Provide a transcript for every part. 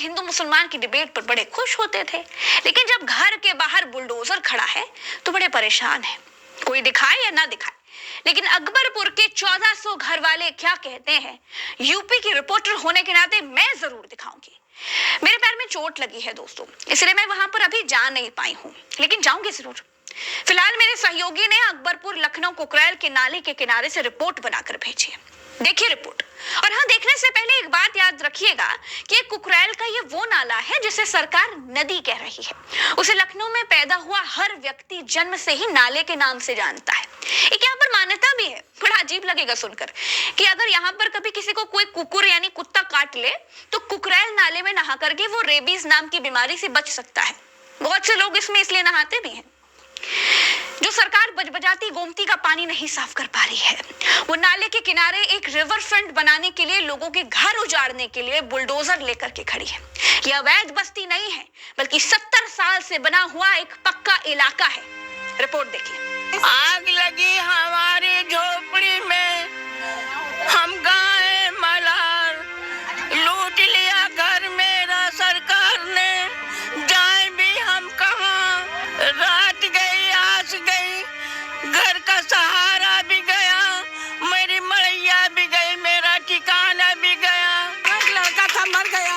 लोग हिंदू मुसलमान की डिबेट पर बड़े खुश होते थे, लेकिन जब घर के बाहर बुलडोजर खड़ा है तो बड़े परेशान हैं। कोई दिखाए या ना दिखाए, लेकिन अकबरपुर के 1400 घर वाले क्या कहते हैं, यूपी की रिपोर्टर होने के नाते मैं जरूर दिखाऊंगी। मेरे पैर में चोट लगी है दोस्तों, इसलिए मैं वहां पर अभी जा नहीं पाई हूँ, लेकिन जाऊंगी जरूर। फिलहाल मेरे सहयोगी ने अकबरपुर लखनऊ कुकरेल के नाले के किनारे से रिपोर्ट बनाकर भेजी है। देखिए रिपोर्ट। और हाँ, देखने से पहले एक बात याद रखिएगा कि कुकरेल का ये वो नाला है जिसे सरकार नदी कह रही है। उसे लखनऊ में पैदा हुआ हर व्यक्ति जन्म से ही नाले के नाम से जानता है। एक यहाँ पर मान्यता भी है, बड़ा अजीब लगेगा सुनकर, कि अगर यहाँ पर कभी किसी को कोई कुकुर यानी कुत्ता काट ले तो कुकरेल नाले में नहा करके वो रेबीज नाम की बीमारी से बच सकता है। बहुत से लोग इसमें इसलिए नहाते भी हैं। जो सरकार बजबजाती गोमती का पानी नहीं साफ कर पा रही है, वो नाले के किनारे एक रिवर फ्रंट बनाने के लिए, लोगों के घर उजाड़ने के लिए बुलडोजर लेकर के खड़ी है। यह अवैध बस्ती नहीं है, बल्कि 70 साल से बना हुआ एक पक्का इलाका है। रिपोर्ट देखिए। आग लगी हमारी झोपड़ी में, हम गाए मलार, लूट लिया घर मेरा सरकार ने, जाए भी हम कहाँ। रात गई आस गई, घर का सहारा भी गया, मेरी मड़ैया भी गई, मेरा ठिकाना भी गया। एक लड़का था मर गया,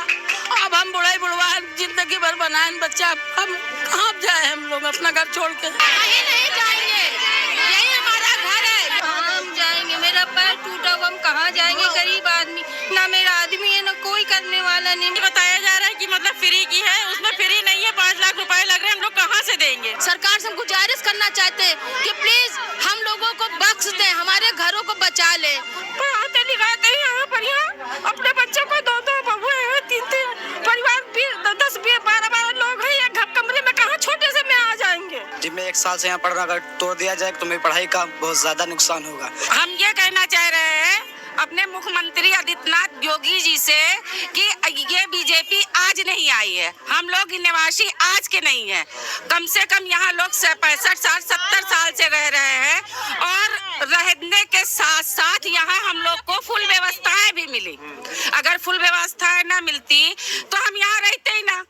अब हम बुढ़ाई बुढ़वा जिंदगी भर बनाए बच्चा, हम कहाँ जाए, हम लोग अपना घर छोड़ के नहीं जाएंगे, यही हमारा घर है। हम जाएंगे, मेरा पैर टूटा हुआ, हम कहाँ जाएंगे, गरीब आदमी, ना मेरा आदमी है, ना कोई करने वाला नहीं। बताया जा रहा है कि मतलब फ्री की है, उसमें फ्री नहीं है, 5 लाख रुपए लग रहे हैं, हम लोग कहाँ से देंगे। सरकार से हम गुजारिश करना चाहते हैं कि प्लीज हम लोगों को बख्श दें, हमारे घरों को बचा ले। पढ़ाते लिखाते हैं यहाँ पर, यहाँ अपने बच्चों को 2-2 बहू है, 3-3 परिवार, 10-12 लोग हैं, एक कमरे में कहाँ छोटे से में आ जाएंगे। जी, मैं 1 साल से यहाँ पढ़ रहा, अगर तोड़ दिया जाए तो मेरी पढ़ाई का बहुत ज्यादा नुकसान होगा। हम ये कहना चाह रहे हैं अपने मुख्यमंत्री आदित्यनाथ योगी जी से कि ये बीजेपी आज नहीं आई है, हम लोग निवासी आज के नहीं है, कम से कम यहाँ लोग 65 साल 70 साल से रह रहे हैं, और रहने के साथ साथ यहाँ हम लोग को फुल व्यवस्थाएं भी मिली। अगर फुल व्यवस्थाएं ना मिलती तो हम यहाँ रहते ही ना।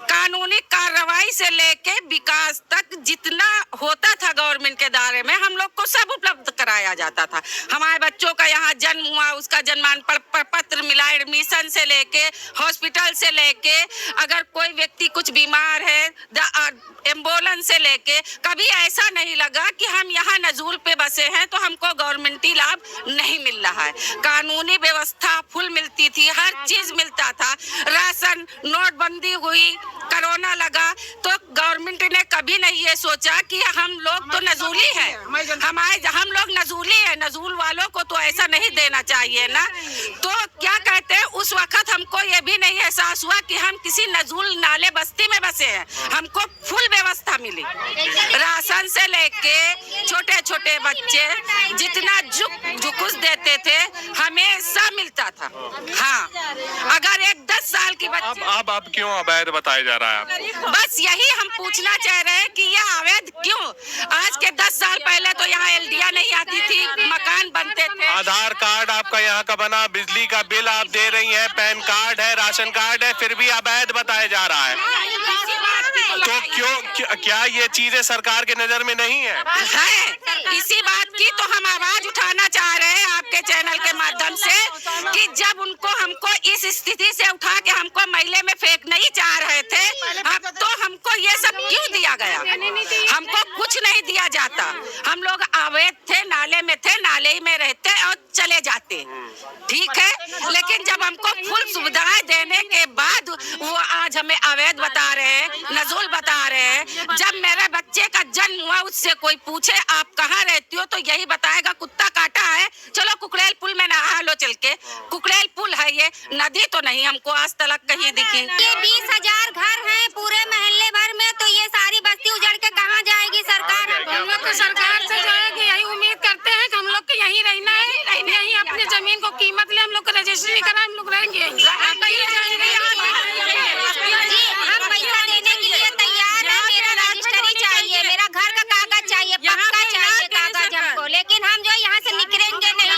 कानूनी कार्रवाई से लेके विकास तक जितना होता था गवर्नमेंट के दायरे में, हम लोग को सब उपलब्ध कराया जाता था। हमारे बच्चों का यहाँ जन्म हुआ, उसका जन्मान पत्र मिला, एडमिशन से लेके हॉस्पिटल से लेके, अगर कोई व्यक्ति कुछ बीमार है, एम्बुलेंस से लेके, कभी ऐसा नहीं लगा कि हम यहाँ नजूल पे बसे हैं तो हमको गवर्नमेंटी लाभ नहीं मिल रहा है। कानूनी व्यवस्था फुल मिलती थी, हर चीज मिलता था। राशन, नोटबंदी हुई, कोरोना लगा, तो गवर्नमेंट ने कभी नहीं ये सोचा कि हम लोग तो नजूली हैं, हम लोग नजूली हैं, नजूल वालों को तो ऐसा नहीं देना चाहिए ना। तो क्या कहते हैं, उस वक्त हमको ये भी नहीं एहसास हुआ कि हम किसी नजूल नाले बस्ती में बसे हैं। हमको फुल व्यवस्था मिली, राशन से लेके छोटे छोटे बच्चे जितना झुकुस देते थे हमेशा मिलता था। हाँ, अगर एक 10 साल की बच्ची अब क्यों अवैध बताया जा रहा है? बस यही हम पूछना चाह रहे हैं कि यह अवैध क्यों? आज के 10 साल पहले तो यहाँ एलडीआ नहीं आती थी, मकान बनते थे। आधार कार्ड आपका यहाँ का बना, बिजली का बिल आप दे रही हैं, पैन कार्ड है, राशन कार्ड है, फिर भी अवैध बताया जा रहा है। तो क्या ये चीजें सरकार के नजर में नहीं है? इसी बात की तो हम आवाज उठाना चाह रहे हैं आपके चैनल के माध्यम से कि जब हमको इस स्थिति से उठा के हमको मैले में फेंक नहीं चाह रहे थे, अब तो हमको ये सब क्यों दिया गया? हमको कुछ नहीं दिया जाता, हम लोग अवैध थे, नाले में थे, नाले ही में रहते और चले जाते, ठीक है। लेकिन जब हमको फुल सुविधाएं देने के बाद वो आज हमें अवैध बता रहे हैं, नजूल बता रहे हैं। जब मेरे बच्चे का जन्म हुआ, उससे कोई पूछे आप कहाँ रहती हो, तो यही बताएगा कुत्ता काटा है, चलो कुकरेल पुल में नहा लो चल के। कुकरेल पुल है, ये नदी तो नहीं हमको आज तक कहीं दिखी। ये 20,000 घर हैं पूरे मोहल्ले भर में, तो ये सारी बस्ती उजड़ के कहाँ जाएगी सरकार? हम लोग को सरकार से जाएगी, यही उम्मीद करते हैं कि हम लोग को यहीं रहना है, यहीं अपनी जमीन को कीमत ले, हम लोग को रजिस्ट्री करा, हम लोग रहेंगे। हम पैसा देने के लिए तैयार है, मेरा रजिस्ट्री चाहिए, मेरा घर का कागज चाहिए, पक्का चाहिए कागज हमको, लेकिन हम जो यहाँ से निकलेंगे नहीं।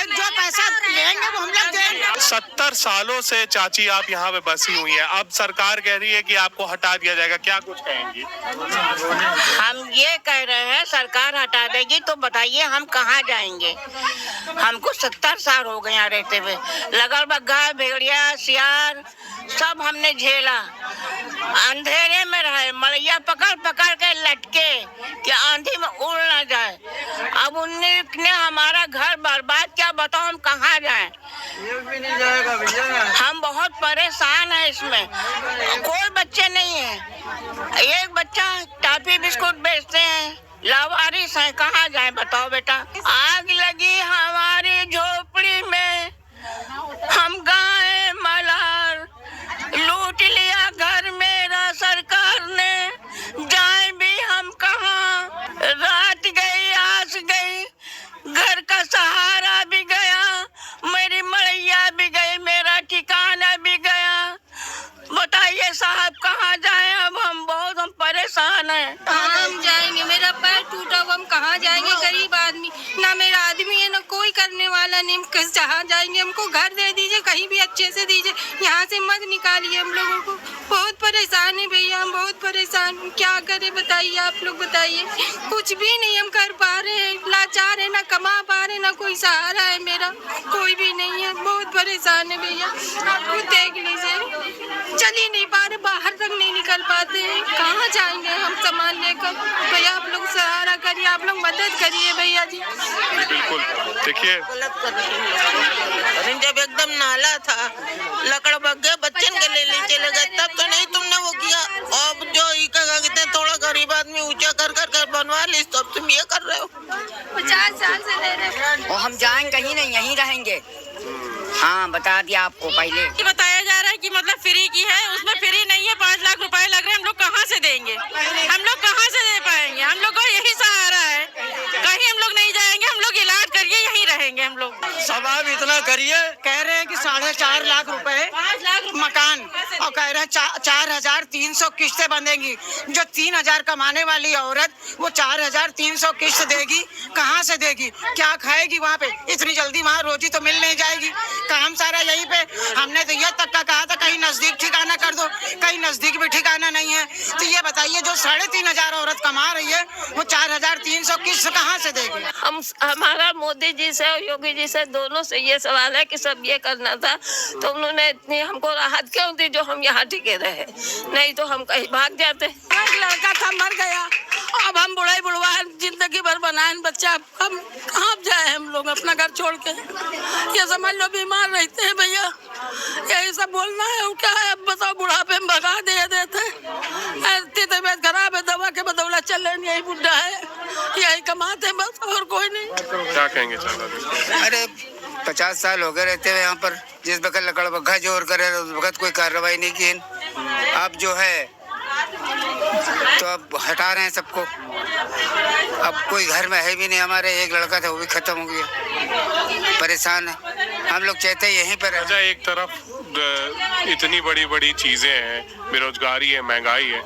जो पैसा लेंगे वो हम लोग देंगे। 70 सालों से चाची आप यहाँ पे बसी हुई हैं, अब सरकार कह रही है कि आपको हटा दिया जाएगा, क्या कुछ कहेंगी? हम ये कह रहे हैं सरकार हटा देगी तो बताइए हम कहाँ जाएंगे। हमको 70 साल हो गए यहाँ रहते हुए। लगल बग्गा, भेड़िया, सियार सब हमने झेला। अंधेरे में रहे, मड़ैया पकड़ पकड़ के लटके कि आंधी में उड़ ना जाए। अब उन्होंने हमारा घर बर्बाद किया, बताओ हम कहाँ जाएं? हम बहुत परेशान हैं इसमें। कोई बच्चे नहीं है, एक बच्चा टॉफी बिस्कुट बेचते हैं, लावारिस है, कहाँ जाए बताओ बेटा। आग लगी हमारी झोपड़ी में, हम गाय मलार, लूट लिया घर मेरा सरकार ने, जाए भी हम कहाँ। रात गई, आस गई, घर का सहारा भी गया, मेरी मड़ैया भी गई, मेरा ठिकाना भी गया। बताइए साहब कहाँ जाए? अब हम परेशान हैं। कहाँ हम जाएंगे? मेरा पैर टूटा हुआ, हम कहाँ जाएंगे? गरीब आदमी, ना मेरा आदमी है ना कोई करने वाला नहीं। हम जहाँ जाएंगे हमको घर दे दीजिए, कहीं भी अच्छे से दीजिए, यहाँ से मत निकालिए हम लोगों को। बहुत परेशान है भैया, हम बहुत परेशान। क्या करें बताइए, आप लोग बताइए। कुछ भी नहीं हम कर पा रहे हैं, लाचार है, ना कमा पा रहे, ना कोई सहारा है मेरा, कोई भी नहीं है। बहुत परेशान है भैया, आप खुद देख लीजिए। चल ही नहीं पा रहे, बाहर तक नहीं निकल पाते हैं, कहाँ जाएंगे हम सामान लेकर? भैया आप लोग सहारा करिए, आप लोग मदद करिए भैया जी। बिल्कुल देखिए, जब एकदम नाला था, लकड़ बग गए, बच्चन के ले चले गए, तब तो नहीं तुमने वो किया। अब जो कहते थोड़ा गरीब आदमी ऊंचा कर कर कर बनवा ली, तब तुम ये कर रहे हो। 50 साल से ले रहे हैं। और हम जाएंगे कहीं नहीं, यहीं रहेंगे। हाँ बता दिया आपको पहले। बताया जा रहा है कि मतलब फ्री की है, उसमें फ्री नहीं है। 5 लाख रुपए लग रहे हैं, हम लोग कहाँ से देंगे? हम लोग कहाँ से दे पाएंगे? हम लोग को यही सहारा है, कहीं हम लोग नहीं जाएंगे। हम लोग इलाज करिए, यहीं रहेंगे हम लोग। सवाल इतना करिए, कह रहे हैं कि 4.5 लाख रुपए मकान, और कह रहे हैं 4,300 किस्तें बंधेंगी। जो 3,000 कमाने वाली औरत वो 4,300 किस्त देगी, कहाँ से देगी? क्या खाएगी वहाँ पे? इतनी जल्दी वहाँ रोजी तो मिल नहीं जाएगी। काम सारा यहीं पे। हमने तो ये तक का कहा था कहीं नजदीक ठिकाना कर दो, कहीं नजदीक भी ठिकाना नहीं है। तो ये बताइए जो 3,500 औरत कमा रही है वो 4,300 किस्त कहाँ से देगी? हमारा मोदी जी से और योगी जी से दोनों से ये सवाल है कि सब ये करना था तो उन्होंने इतनी हमको राहत क्यों दी जो हम यहाँ टिके रहे, नहीं तो हम कहीं भाग जाते। एक लड़का था मर गया, अब हम बुढ़ाई बुढ़वा जिंदगी भर बनाए बच्चा, हम कहाँ जाए? हम लोग अपना घर छोड़ के, ये समझ लो बीमार रहते हैं भैया, यही सब बोलना है। और क्या है, अब बताओ, बुढ़ापे में भगा दे देते हैं। तबीयत खराब है, दवा के बदौलत चल रहे, यही बुढ़ा है, यही कमाते हैं बस, और कोई नहीं। क्या कहेंगे चाचा? अरे 50 साल हो गए रहते हुए यहाँ पर। जिस वक्त लकड़ बग्घा जोर करे उस वक्त कोई कार्रवाई नहीं की। अब जो है तो अब हटा रहे हैं सबको। अब कोई घर में है भी नहीं, हमारे एक लड़का था वो भी खत्म हो गया। परेशान है हम लोग, चाहते यहीं पर। अच्छा, एक तरफ इतनी बड़ी बड़ी चीजें हैं, बेरोजगारी है, महंगाई है,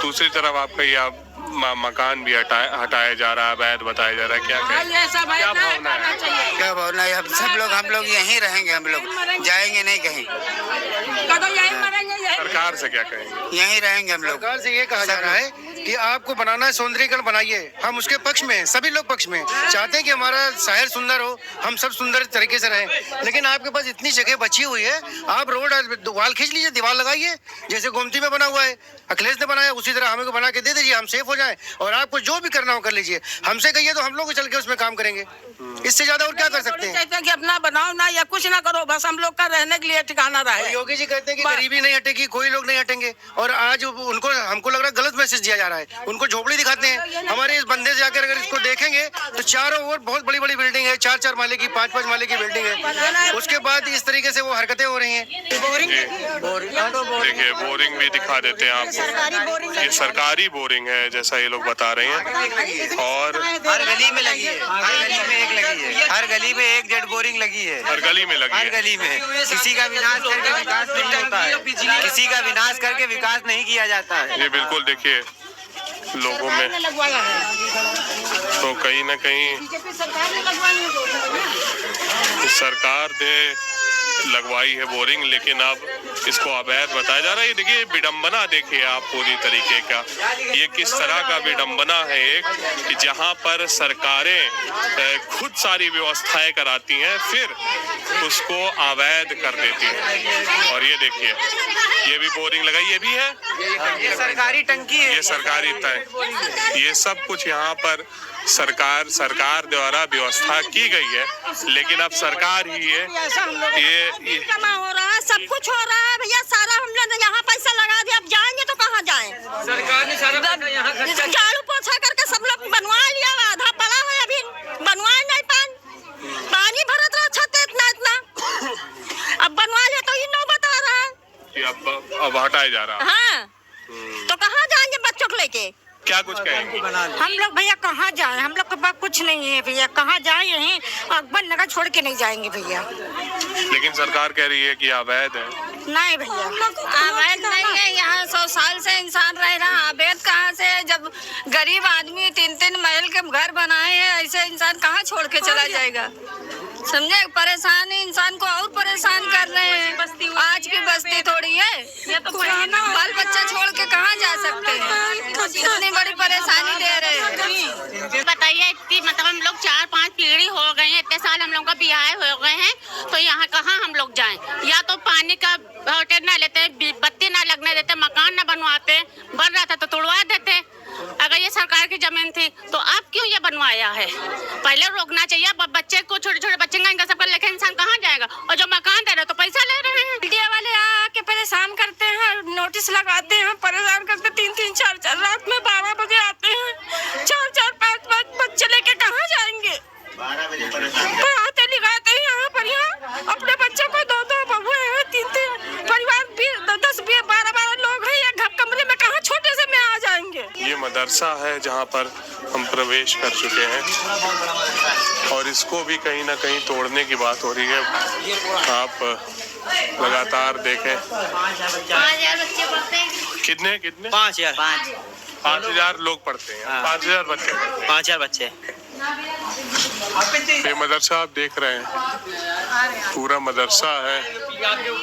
दूसरी तरफ आपका ये मकान भी हटाया जा रहा है, अवैध बताया जा रहा है। क्या भावना है? क्या भावना है? हम लोग यहीं रहेंगे, हम लोग जाएंगे नहीं कहीं। सरकार से क्या कहेंगे? यहीं रहेंगे हम लोग। सरकार से ये कहा जा रहा है कि आपको बनाना है सौंदर्यीकरण बनाइए। हम उसके पक्ष में हैं, सभी लोग पक्ष में चाहते हैं कि हमारा शहर सुंदर हो, हम सब सुंदर तरीके से रहें। लेकिन आपके पास इतनी जगह बची हुई है, आप रोड वाल खींच लीजिए, दीवार लगाइए, जैसे गोमती में बना हुआ है, अखिलेश ने बनाया, उसी तरह हमें को बना के दे दीजिए, हम सेफ हो जाएं। और आपको जो भी करना हो कर लीजिए, हमसे कहिए तो हम लोग चल के उसमें काम करेंगे। इससे ज्यादा और क्या कर सकते हैं? कहते हैं कि अपना बनाओ ना या कुछ ना करो, बस हम लोग का रहने के लिए ठिकाना रहे। योगी जी कहते हैं कि गरीबी नहीं हटेगी, कोई लोग नहीं हटेंगे। और आज उनको, हमको लग रहा है गलत मैसेज दिया जा रहा है। उनको झोपड़ी दिखाते हैं। हमारे इस बंदे से जाकर अगर इसको देखेंगे तो चारों ओर बहुत बड़ी बड़ी बिल्डिंग है, 4-4 माले की, 5-5 माले की बिल्डिंग है। उसके बाद इस तरीके से वो हरकतें हो रही हैं। देखिए, बोरिंग भी दिखा देते हैं आपको। ये सरकारी बोरिंग है जैसा ये लोग बता रहे हैं। और हर गली में लगी है, हर गली में एक लगी है, हर गली में एक जेट बोरिंग लगी है, हर गली में लगी है। हर गली में। किसी का विनाश करके विकास नहीं होता है, किसी का विनाश करके विकास नहीं किया जाता है। ये बिल्कुल देखिए लोगों में तो कहीं ना कहीं सरकार ने लगवाई है बोरिंग, लेकिन अब इसको अवैध बताया जा रहा है। ये देखिए विडंबना देखिए आप पूरी तरीके का, ये किस तरह का विडंबना है एक कि जहां पर सरकारें खुद सारी व्यवस्थाएं कराती हैं फिर उसको अवैध कर देती हैं। और ये देखिए ये भी बोरिंग लगाई, ये भी है, ये सरकारी टंकी है, ये सरकारी तय, ये सब कुछ यहाँ पर सरकार द्वारा व्यवस्था की गई है, लेकिन अब सरकार ही है ये जमा हो रहा है, सब कुछ हो रहा है भैया, सारा हम लोग यहाँ पैसा लगा दिया, अब जाएंगे तो कहाँ जाएं? सरकार ने सारा झाड़ू पोछा करके सब लोग बनवा लिया, आधा पड़ा है अभी बनवा नहीं पानी भरत रहा छत इतना अब बनवा लिया तो ये नौ बता रहा है कि अब हटाया जा रहा है। हाँ तो कहाँ जाएंगे बच्चों को लेके? क्या कुछ कहेंगे? हम लोग भैया कहाँ जाएं? हम लोग के पास कुछ नहीं है भैया, कहाँ जाएं? यहीं अकबर नगर छोड़ के नहीं जाएंगे भैया। लेकिन सरकार कह रही है कि अवैध है। नहीं भैया अवैध नहीं है, यहाँ 100 साल से इंसान रह रहा, अवैध कहाँ से? जब गरीब आदमी 3-3 महल के घर बनाए हैं, ऐसे इंसान कहाँ छोड़ के चला जाएगा? समझे, परेशान इंसान को और परेशान कर रहे हैं। आज की बस्ती थोड़ी है, ये तो बाल बच्चा छोड़ के कहाँ जा सकते हैं? इतनी बड़ी परेशानी दे रहे हैं। बताइए इतनी मतलब हम लोग 4-5 पीढ़ी हो गए हैं, इतने साल हम लोग का ब्याह हो गए हैं, तो यहाँ कहाँ हम लोग जाएं? या तो पानी का होटल ना लेते, बत्ती ना लगने देते, मकान ना बनवाते, बन रहा था तो तोड़वा देते। अगर ये सरकार की जमीन थी तो आप क्यों ये बनवाया है? पहले रोकना चाहिए। बच्चे को छोटे बच्चे का सबका लेके इंसान कहाँ जाएगा? और जो मकान दे रहे तो पैसा ले रहे हैं। मीडिया वाले आके परेशान करते हैं, नोटिस लगाते हैं, परेशान करते, 3-3, 4-4 रात में 12 बजे आते हैं, 4-4, 5-5 बच्चे लेके कहाँ जाएंगे? पढ़ाते लिखाते हैं यहाँ पर, यहाँ अपने बच्चों को 2-2 बबुए हैं, 3-3 परिवार, 10-12 लोग हैं, या कमरे में कहाँ छोटे से में आ जाएंगे? ये मदरसा है जहाँ पर हम प्रवेश कर चुके हैं और इसको भी कहीं ना कहीं तोड़ने की बात हो रही है। आप लगातार देखें। 5,000 बच्चे पढ़ते हैं। कितने 5,000 लोग पढ़ते हैं, 5,000 बच्चे पढ़ते हैं। 5,000 बच्चे। ये मदरसा आप देख रहे हैं, पूरा मदरसा है।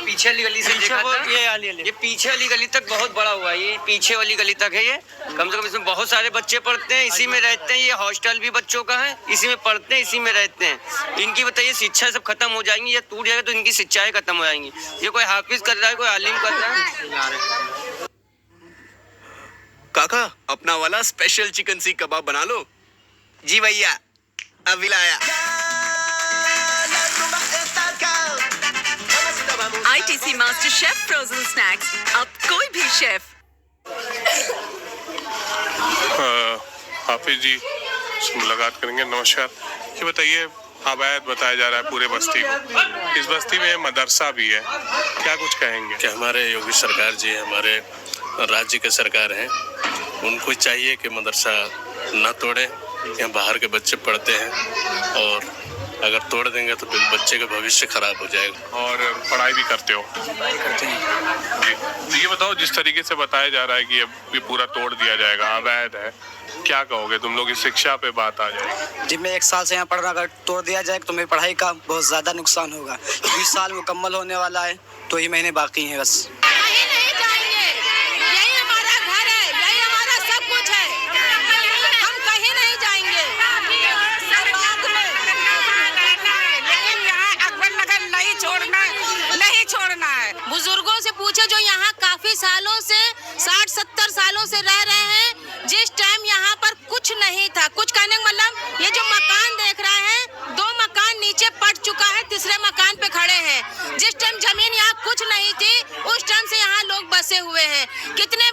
पीछे वाली गली से ये पीछे वाली गली तक बहुत बड़ा हुआ है, ये पीछे वाली गली तक है। ये कम से कम इसमें बहुत सारे बच्चे पढ़ते हैं, इसी में रहते हैं। ये हॉस्टल भी बच्चों का है, इसी में पढ़ते हैं, इसी में रहते हैं। इनकी बताइए शिक्षा सब खत्म हो जाएंगी, ये टूट जाएगा तो इनकी शिक्षाएं खत्म हो जाएंगी। ये कोई हाफिज कर रहा है, कोई आलिम कर रहा है। काका अपना वाला स्पेशल चिकन सीख कबाब बना लो। जी भैया अभी लाया। ITC master chef frozen snacks, अब कोई भी शेफ। हाफिज जी से मुलाकात करेंगे। नमस्कार, ये बताइए अवैध बताया जा रहा है पूरे बस्ती को, इस बस्ती में मदरसा भी है, क्या कुछ कहेंगे? कि हमारे योगी सरकार जी हमारे राज्य के सरकार हैं, उनको चाहिए कि मदरसा न तोड़े। यहाँ बाहर के बच्चे पढ़ते हैं और अगर तोड़ देंगे तो फिर बच्चे का भविष्य खराब हो जाएगा। और पढ़ाई भी करते हो? करते हैं। जी, तो ये बताओ जिस तरीके से बताया जा रहा है कि ये पूरा तोड़ दिया जाएगा, अवैध है, क्या कहोगे तुम लोग? इस शिक्षा पे बात आ जाएगी। जी मैं 1 साल से यहाँ पढ़ रहा, अगर तोड़ दिया जाए तो मेरी पढ़ाई का बहुत ज़्यादा नुकसान होगा। 20 साल मुकम्मल होने वाला है, तो ही महीने बाकी हैं बस। कहीं नहीं जाएंगे, यही हमारा घर है, यही हमारा सब कुछ है, हम कहीं नहीं जाएंगे। लेकिन यहाँ अकबर नगर नहीं छोड़ना है। बुजुर्गों से पूछे जो यहाँ काफी सालों से 60-70 सालों से रह रहे हैं, जिस टाइम यहाँ पर कुछ नहीं था, कुछ कहने का मतलब ये जो मकान देख रहे हैं, 2 मकान नीचे पट चुका है, तीसरे मकान पे खड़े हैं। जिस टाइम जमीन यहाँ कुछ नहीं थी, उस टाइम से यहाँ लोग बसे हुए हैं। कितने